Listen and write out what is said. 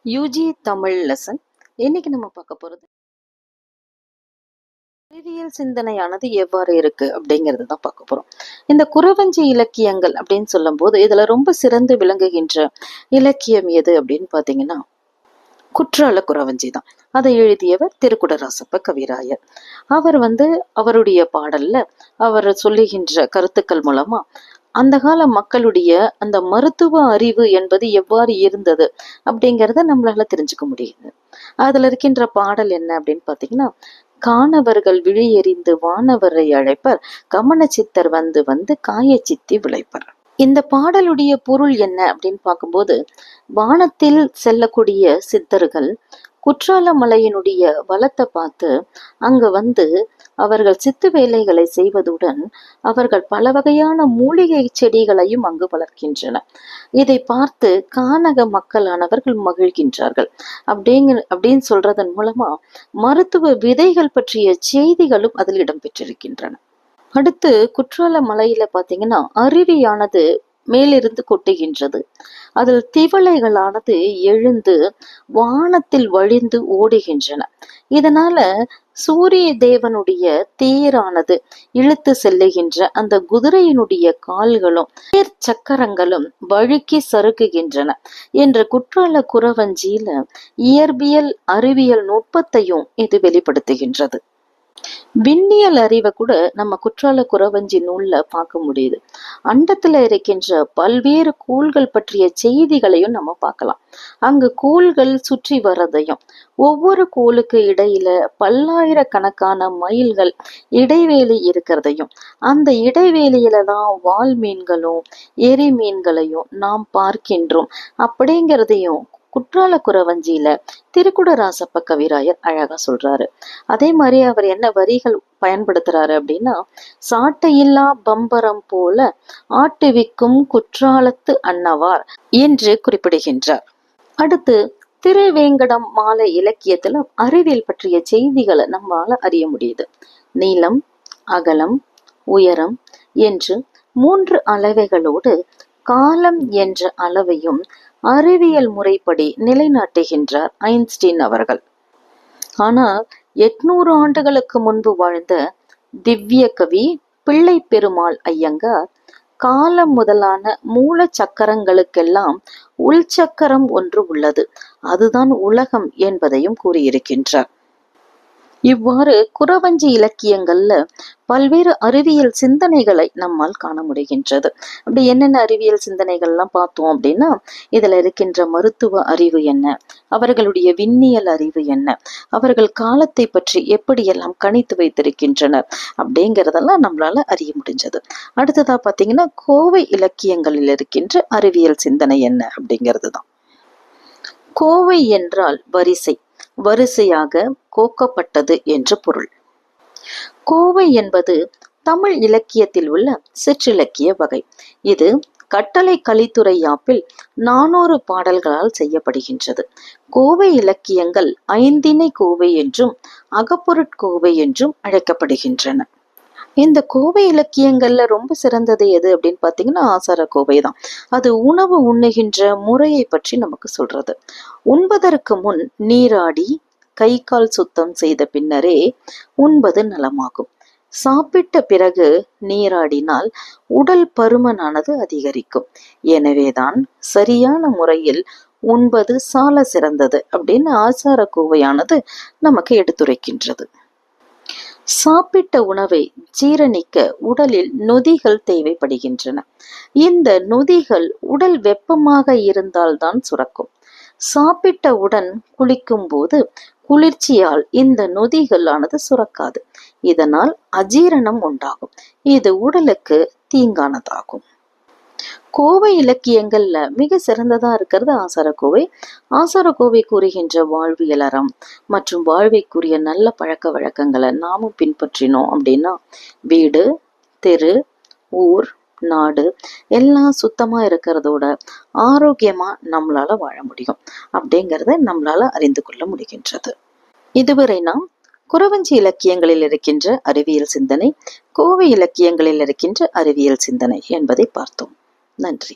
UG Tamil lesson. இன்னைக்கு நம்ம பார்க்க போறது அறிவியல் சிந்தனையானது எவ்வாறு இருக்கு அப்படிங்கிறது தான் பார்க்க போறோம். இந்த குறவஞ்சி இலக்கியங்கள் அப்படின்னு சொல்லும் போது இதுல ரொம்ப சிறந்து விளங்குகின்ற இலக்கியம் எது அப்படின்னு பாத்தீங்கன்னா குற்றால குறவஞ்சி தான். அதை எழுதியவர் திருக்குடராசப்ப கவிராயர். அவர் அவருடைய பாடல்ல அவர் சொல்லுகின்ற கருத்துக்கள் மூலமா அந்த கால மக்களுடைய அந்த மருத்துவ அறிவு என்பது எவ்வாறு இருந்தது அப்படிங்கிறத நம்மளால தெரிஞ்சுக்க முடியுது. அதுல இருக்கின்ற பாடல் என்ன அப்படின்னு பாத்தீங்கன்னா, காணவர்கள் விழி எறிந்து வானவரை அழைப்பர், கமன சித்தர் வந்து வந்து காய சித்தி விளைப்பர். இந்த பாடலுடைய பொருள் என்ன அப்படின்னு பார்க்கும்போது, வானத்தில் செல்லக்கூடிய சித்தர்கள் குற்றால மலையினுடைய வளத்தை பார்த்து அங்க அவர்கள் சித்து வேலைகளை செய்வதுடன் அவர்கள் பல வகையான மூலிகை செடிகளையும் அங்கு வளர்க்கின்றனர். இதை பார்த்து கானக மக்களானவர்கள் மகிழ்கின்றார்கள். அப்படின்னு சொல்றதன் மூலமா மருத்துவ விதைகள் பற்றிய செய்திகளும் அதில் இடம்பெற்றிருக்கின்றன. அடுத்து குற்றால மலையில பாத்தீங்கன்னா அருவியானது மேலிருந்து கொட்டுகின்றது. அதில் திவலைகளானது எழுந்து வானத்தில் வழிந்து ஓடுகின்றன. இதனால சூரிய தேவனுடைய தேரானது இழுத்து செல்லுகின்ற அந்த குதிரையினுடைய கால்களும் தேர் சக்கரங்களும் வழுக்கி சறுக்குகின்றன என்ற குற்றால குறவஞ்சியில இயற்பியல் அறிவியல் நுட்பத்தையும் இது வெளிப்படுத்துகின்றது. விண்ணியல் அறிவை கூட நம்ம குற்றால குறவஞ்சி நூல்ல பார்க்க முடியுது. அண்டத்துல இருக்கின்ற பல்வேறு கோள்கள் பற்றிய செய்திகளையும் நம்ம பார்க்கலாம். அங்கு கோள்கள் சுற்றி வர்றதையும் ஒவ்வொரு கோளுக்கு இடையில பல்லாயிரக்கணக்கான மைல்கள் இடைவேளி இருக்கிறதையும் அந்த இடைவேளியில தான் வால் மீன்களும் எரி மீன்களையும் நாம் பார்க்கின்றோம் அப்படிங்கிறதையும் குற்றால குறவஞ்சியில திருக்குடராசப்ப கவிராயர் அழகா சொல்றாரு. அதே மாதிரி அவர் என்ன வரிகள் பயன்படுத்துறாரு அப்படின்னா, சாட்டையில்லா பம்பரம் போல ஆட்டுவிக்கும் குற்றாலத்து அன்னவார் என்று குறிப்பிடுகின்றார். அடுத்து திருவேங்கடம் மாலை இலக்கியத்துல அறிவியல் பற்றிய செய்திகளை நம்மால அறிய முடியுது. நீளம், அகலம், உயரம் என்று 3 அளவைகளோடு காலம் என்ற அளவையும் அறிவியல் முறைப்படி நிலைநாட்டுகின்றார் ஐன்ஸ்டீன் அவர்கள். ஆனால் 800 ஆண்டுகளுக்கு முன்பு வாழ்ந்த திவ்ய கவி பிள்ளை பெருமாள் ஐயங்கார் காலம் முதலான மூல சக்கரங்களுக்கெல்லாம் உள்சக்கரம் ஒன்று உள்ளது, அதுதான் உலகம் என்பதையும் கூறியிருக்கின்றார். இவ்வாறு குறவஞ்சி இலக்கியங்கள்ல பல்வேறு அறிவியல் சிந்தனைகளை நம்மால் காண முடிகின்றது. அப்படி என்னென்ன அறிவியல் சிந்தனைகள்லாம் பார்த்தோம் அப்படின்னா, இதுல இருக்கின்ற மருத்துவ அறிவு என்ன, அவர்களுடைய விண்ணியல் அறிவு என்ன, அவர்கள் காலத்தை பற்றி எப்படியெல்லாம் கணித்து வைத்திருக்கின்றனர் அப்படிங்கிறதெல்லாம் நம்மளால அறிய முடிஞ்சது. அடுத்ததா பாத்தீங்கன்னா, கோவை இலக்கியங்களில் இருக்கின்ற அறிவியல் சிந்தனை என்ன அப்படிங்கிறது தான். கோவை என்றால் வரிசை, வரிசையாக கோக்கப்பட்டது என்று பொருள். கோவை என்பது தமிழ் இலக்கியத்தில் உள்ள சிற்றிலக்கிய வகை. இது கட்டளை கலித்துறை யாப்பில் 400 பாடல்களால் செய்யப்படுகின்றது. கோவை இலக்கியங்கள் ஐந்திணை கோவை என்றும் அகப்பொருட்கோவை என்றும் அழைக்கப்படுகின்றன. இந்த கோவை இலக்கியங்கள்ல ரொம்ப சிறந்தது எது அப்படின்னு பாத்தீங்கன்னா ஆசார கோவை தான். அது உணவு உண்ணுகின்ற முறையை பற்றி நமக்கு சொல்றது. உண்பதற்கு முன் நீராடி கை கால் சுத்தம் செய்த பின்னரே உண்பது நலமாகும். சாப்பிட்ட பிறகு நீராடினால் உடல் பருமனானது அதிகரிக்கும். எனவேதான் சரியான முறையில் உண்பது சால சிறந்தது அப்படின்னு ஆசார கோவையானது நமக்கு எடுத்துரைக்கின்றது. சாப்பிட்ட உணவை ஜீரணிக்க உடலில் நொதிகள் தேவைப்படுகின்றன. இந்த நொதிகள் உடல் வெப்பமாக இருந்தால்தான் சுரக்கும். சாப்பிட்டவுடன் குளிக்கும் போது குளிர்ச்சியால் இந்த நொதிகளானது சுரக்காது. இதனால் அஜீரணம் உண்டாகும். இது உடலுக்கு தீங்கானதாகும். கோவை இலக்கியங்கள்ல மிக சிறந்ததா இருக்கிறது ஆசாரக்கோவை. ஆசாரக்கோவை கூறுகின்ற வாழ்வியல் அறம் மற்றும் வாழ்வைக்குரிய நல்ல பழக்க வழக்கங்களை நாமும் பின்பற்றினோம் அப்படின்னா வீடு, தெரு, ஊர், நாடு எல்லாம் சுத்தமா இருக்கிறதோட ஆரோக்கியமா நம்மளால வாழ முடியும் அப்படிங்கிறத நம்மளால அறிந்து கொள்ள முடிகின்றது. இதுவரை நாம் குறவஞ்சி இலக்கியங்களில் இருக்கின்ற அறிவியல் சிந்தனை, கோவை இலக்கியங்களில் இருக்கின்ற அறிவியல் சிந்தனை என்பதை பார்த்தோம். நன்றி.